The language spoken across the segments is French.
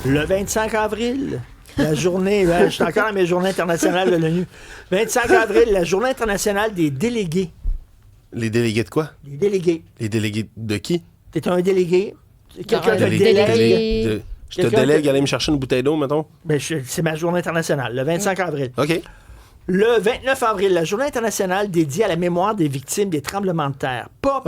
Le 25 avril, la journée, je suis encore à mes journées internationales de l'ONU. 25 avril, la journée internationale des délégués. Les délégués de quoi? Les délégués. Les délégués de qui? T'es un délégué. Quelqu'un te délègue. Je te délègue à aller me chercher une bouteille d'eau, mettons? Ben, c'est ma journée internationale, le 25 avril. OK. Le 29 avril, la journée internationale dédiée à la mémoire des victimes des tremblements de terre. Pas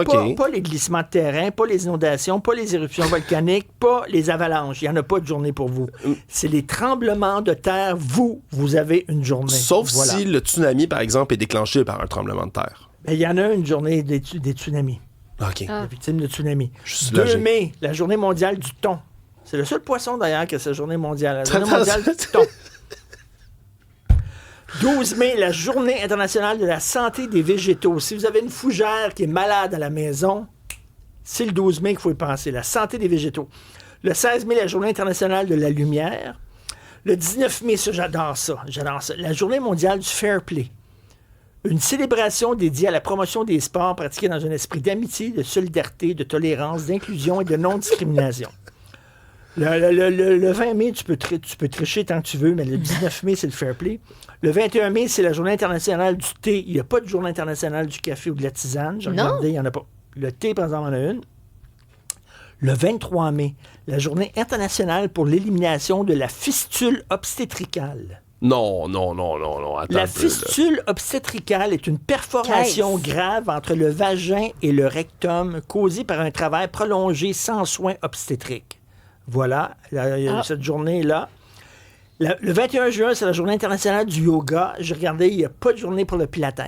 les glissements de terrain, pas les inondations, pas les éruptions volcaniques, pas les avalanches. Il n'y en a pas de journée pour vous. C'est les tremblements de terre. Vous avez une journée. Sauf si le tsunami, par exemple, est déclenché par un tremblement de terre. Ben, il y en a une journée des tsunamis. OK. Des victimes de tsunami. 2 mai, la journée mondiale du thon. C'est le seul poisson, d'ailleurs, qui a cette journée mondiale. La journée mondiale du thon. 12 mai, la journée internationale de la santé des végétaux. Si vous avez une fougère qui est malade à la maison, c'est le 12 mai qu'il faut y penser. La santé des végétaux. Le 16 mai, la journée internationale de la lumière. Le 19 mai, ça, j'adore ça. La journée mondiale du fair play. Une célébration dédiée à la promotion des sports pratiqués dans un esprit d'amitié, de solidarité, de tolérance, d'inclusion et de non-discrimination. Le 20 mai, tu peux tricher tant que tu veux, mais le 19 mai, c'est le fair play. Le 21 mai, c'est la journée internationale du thé. Il n'y a pas de journée internationale du café ou de la tisane. J'ai regardé, il n'y en a pas. Le thé, par exemple, en a une. Le 23 mai, la journée internationale pour l'élimination de la fistule obstétricale. Non. Attends La fistule obstétricale est une perforation grave entre le vagin et le rectum causée par un travail prolongé sans soins obstétriques. Voilà, cette journée-là. Le 21 juin, c'est la journée internationale du yoga. J'ai regardé, il n'y a pas de journée pour le pilates.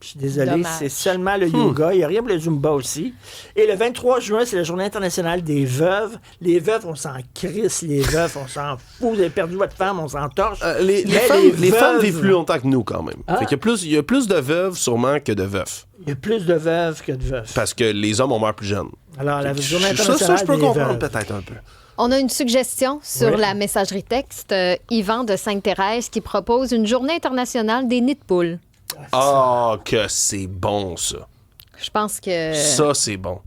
Je suis désolé, Dommage. c'est seulement le yoga. Il n'y a rien pour le Zumba aussi. Et le 23 juin, c'est la journée internationale des veuves. Les veuves, on s'en crisse. Les veuves, on s'en fout. Vous avez perdu votre femme, on s'en torche. Les femmes vivent plus longtemps que nous, quand même. Fait qu'il y a plus de veuves, sûrement, que de veufs. Il y a plus de veuves que de veufs. Parce que les hommes, on meurt plus jeunes. Alors, la journée internationale ça, je peux des comprendre veuves. peut-être un peu. On a une suggestion sur Oui. la messagerie texte. Yvan de Sainte-Thérèse qui propose une journée internationale des nids de poules. Ah, que c'est bon, ça. Je pense que... Ça, c'est bon.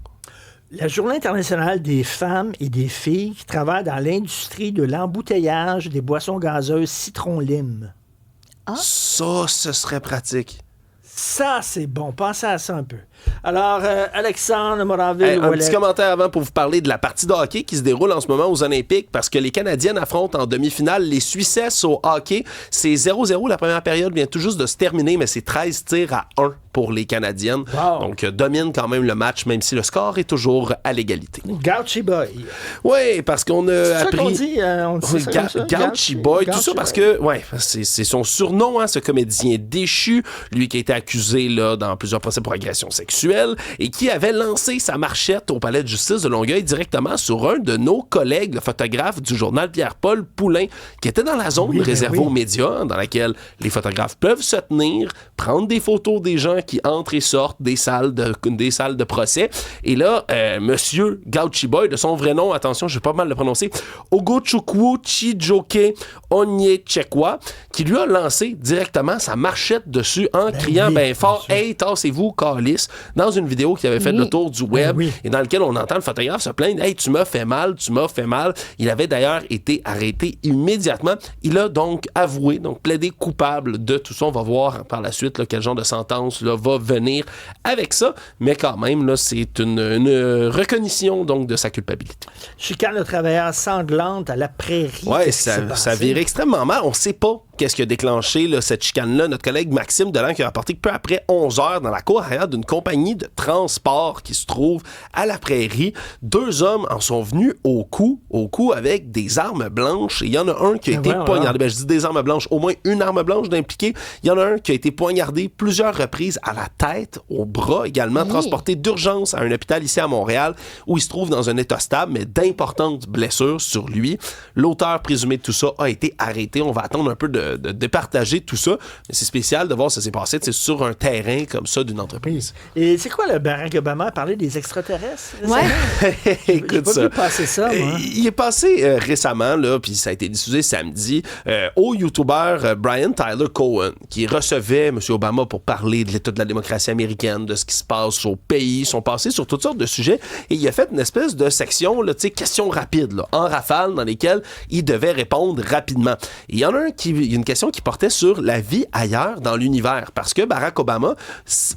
La journée internationale des femmes et des filles qui travaillent dans l'industrie de l'embouteillage des boissons gazeuses citron-lime. Ça, ce serait pratique. Ça, c'est bon. Pensez à ça un peu. Alors, Alexandre Moranville... Un petit commentaire avant pour vous parler de la partie de hockey qui se déroule en ce moment aux Olympiques parce que les Canadiennes affrontent en demi-finale les Suissesses au hockey. C'est 0-0. La première période vient tout juste de se terminer, mais c'est 13 tirs à 1 pour les Canadiennes. Wow. Donc, domine quand même le match, même si le score est toujours à l'égalité. Gauchy Boy. Oui, parce qu'on a C'est ça appris... qu'on dit? On dit ça comme ça? Gauchy Boy, tout ça Gauchy parce Boy. que, ouais, c'est son surnom, hein, ce comédien déchu, lui qui a été accusé là, dans plusieurs procès pour agression sexuelle et qui avait lancé sa marchette au palais de justice de Longueuil directement sur un de nos collègues, le photographe du journal Pierre-Paul Poulain, qui était dans la zone réservée aux médias, dans laquelle les photographes peuvent se tenir, prendre des photos des gens qui entrent et sortent des salles de procès. Et là, monsieur Gauchy Boy, de son vrai nom, attention, je vais pas mal le prononcer, Ogochukwu Chijoke Onyechekwa, qui lui a lancé directement sa marchette dessus en criant bien fort « Hey, tassez-vous, calice », dans une vidéo qui avait fait le tour du web et dans lequel on entend le photographe se plaindre « Hey, tu m'as fait mal, tu m'as fait mal ». Il avait d'ailleurs été arrêté immédiatement. Il a donc avoué, donc plaidé coupable de tout ça. On va voir par la suite là, quel genre de sentence là, va venir avec ça, mais quand même, là, c'est une reconnaissance donc de sa culpabilité. Chicane de travailleurs sanglante à la prairie. Oui, ça vire extrêmement mal. On ne sait pas qu'est-ce qui a déclenché là, cette chicane-là. Notre collègue Maxime Delan qui a rapporté que peu après 11 heures, dans la cour arrière d'une compagnie de transport qui se trouve à la prairie, 2 hommes en sont venus au cou avec des armes blanches. Et il y en a un qui a été poignardé. Ben, je dis des armes blanches, au moins une arme blanche d'impliqué. Il y en a un qui a été poignardé plusieurs reprises à la tête, au bras également, transporté d'urgence à un hôpital ici à Montréal, où il se trouve dans un état stable, mais d'importantes blessures sur lui. L'auteur présumé de tout ça a été arrêté. On va attendre un peu de de départager tout ça. Mais c'est spécial de voir ça s'est passé sur un terrain comme ça d'une entreprise. Et c'est quoi, le Barack Obama a parlé des extraterrestres? Ouais. Écoute ça. J'ai pas vu passer ça, moi. Il est passé récemment, là, puis ça a été diffusé samedi, au YouTuber Brian Tyler Cohen, qui recevait M. Obama pour parler de l'état de la démocratie américaine, de ce qui se passe au pays. Ils sont passés sur toutes sortes de sujets et il a fait une espèce de section, là, questions rapides, là, en rafale, dans lesquelles il devait répondre rapidement. Et il y en a une question qui portait sur la vie ailleurs dans l'univers, parce que Barack Obama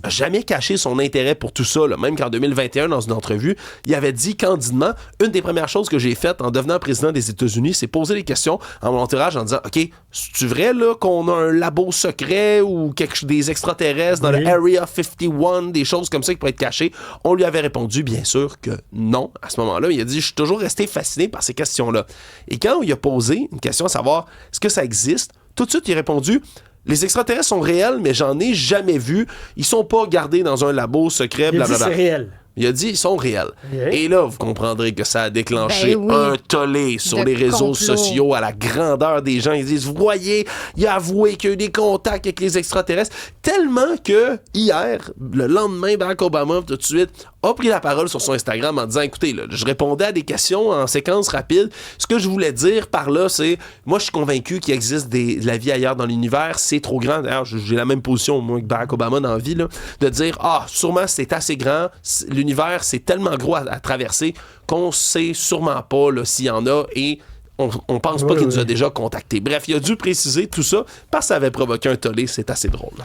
n'a jamais caché son intérêt pour tout ça, là. Même qu'en 2021, dans une entrevue, il avait dit candidement, une des premières choses que j'ai faites en devenant président des États-Unis, c'est poser des questions à mon entourage en disant, OK, c'est-tu vrai là, qu'on a un labo secret ou des extraterrestres dans le Area 51, des choses comme ça qui pourraient être cachées? On lui avait répondu, bien sûr, que non. À ce moment-là, il a dit, je suis toujours resté fasciné par ces questions-là. Et quand il a posé une question à savoir, est-ce que ça existe? Tout de suite, il a répondu, les extraterrestres sont réels, mais j'en ai jamais vu. Ils sont pas gardés dans un labo secret, blablabla. C'est réel. Il a dit, ils sont réels. Yeah. Et là, vous comprendrez que ça a déclenché un tollé sur les réseaux sociaux à la grandeur des gens. Ils disent, vous voyez, il a avoué qu'il y a eu des contacts avec les extraterrestres. Tellement que hier, le lendemain, Barack Obama, tout de suite, a pris la parole sur son Instagram en disant, écoutez, là, je répondais à des questions en séquence rapide. Ce que je voulais dire par là, c'est, moi, je suis convaincu qu'il existe de la vie ailleurs dans l'univers. C'est trop grand. D'ailleurs, j'ai la même position, moi, que Barack Obama dans la vie, là, de dire, sûrement, c'est assez grand. L'univers, c'est tellement gros à traverser qu'on sait sûrement pas là, s'il y en a et on pense pas qu'il nous a déjà contactés. Bref, il a dû préciser tout ça parce que ça avait provoqué un tollé. C'est assez drôle.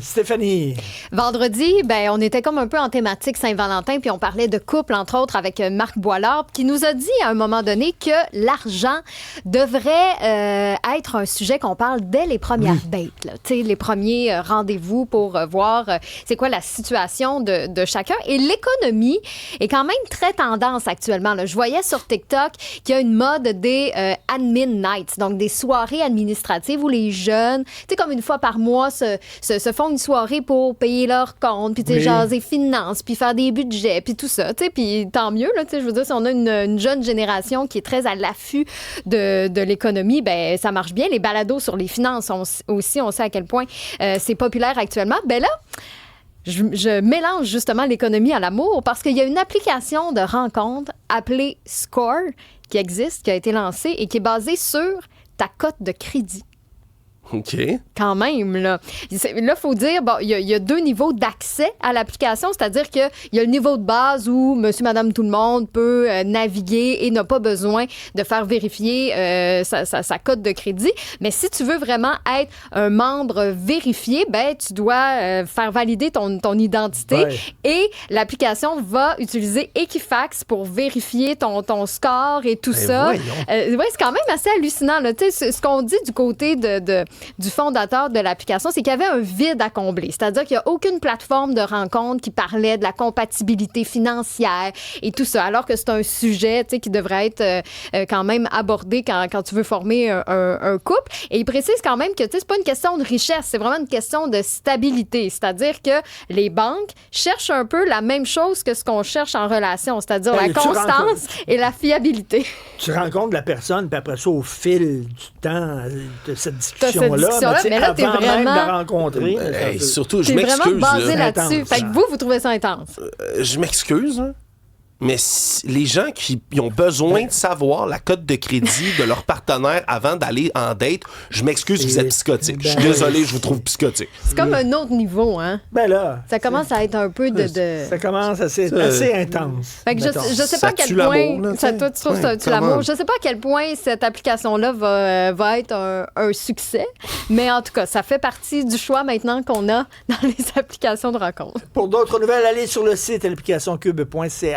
Stéphanie. Vendredi, on était comme un peu en thématique Saint-Valentin, puis on parlait de couple, entre autres, avec Marc Boilard, qui nous a dit à un moment donné que l'argent devrait être un sujet qu'on parle dès les premières dates, là. Tu sais, les premiers rendez-vous pour voir c'est quoi la situation de chacun. Et l'économie est quand même très tendance actuellement, là. Je voyais sur TikTok qu'il y a une mode des admin nights, donc des soirées administratives où les jeunes, tu sais, comme une fois par mois, se font une soirée pour payer leurs comptes, puis jaser finances, puis faire des budgets, puis tout ça, tu sais, puis tant mieux, là, tu sais, je veux dire, si on a une jeune génération qui est très à l'affût de l'économie, ça marche bien. Les balados sur les finances aussi, on sait à quel point c'est populaire actuellement. Là, je mélange justement l'économie à l'amour parce qu'il y a une application de rencontre appelée Score qui existe, qui a été lancée et qui est basée sur ta cote de crédit. OK. Quand même, là. Là, il faut dire, il y a deux niveaux d'accès à l'application, c'est-à-dire qu'il y a le niveau de base où monsieur, madame, tout le monde peut naviguer et n'a pas besoin de faire vérifier sa cote de crédit. Mais si tu veux vraiment être un membre vérifié, tu dois faire valider ton identité et l'application va utiliser Equifax pour vérifier ton score et tout ça. C'est quand même assez hallucinant, là. Tu sais, ce qu'on dit du côté du fondateur de l'application, c'est qu'il y avait un vide à combler. C'est-à-dire qu'il n'y a aucune plateforme de rencontre qui parlait de la compatibilité financière et tout ça, alors que c'est un sujet qui devrait être quand même abordé quand tu veux former un couple. Et il précise quand même que c'est pas une question de richesse, c'est vraiment une question de stabilité. C'est-à-dire que les banques cherchent un peu la même chose que ce qu'on cherche en relation, c'est-à-dire la constance et la fiabilité. Tu rencontres la personne, puis après ça, au fil du temps de cette discussion-là, mais là, t'es avant vraiment... même de la rencontrer. Surtout, je m'excuse. T'es vraiment basé là. là-dessus. Fait que vous trouvez ça intense. Je m'excuse, hein. Mais les gens qui ont besoin de savoir la cote de crédit de leur partenaire avant d'aller en date, je m'excuse, vous êtes psychotique. Je suis désolé, je vous trouve psychotique. C'est comme un autre niveau, hein? Là, ça commence à être un peu de... Ça commence à être assez intense. Fait que je sais pas à quel point... Toi, tu trouves ça tue l'amour. Je sais pas à quel point cette application-là va être un succès, mais en tout cas, ça fait partie du choix maintenant qu'on a dans les applications de rencontre. Pour d'autres nouvelles, allez sur le site applicationcube.ca.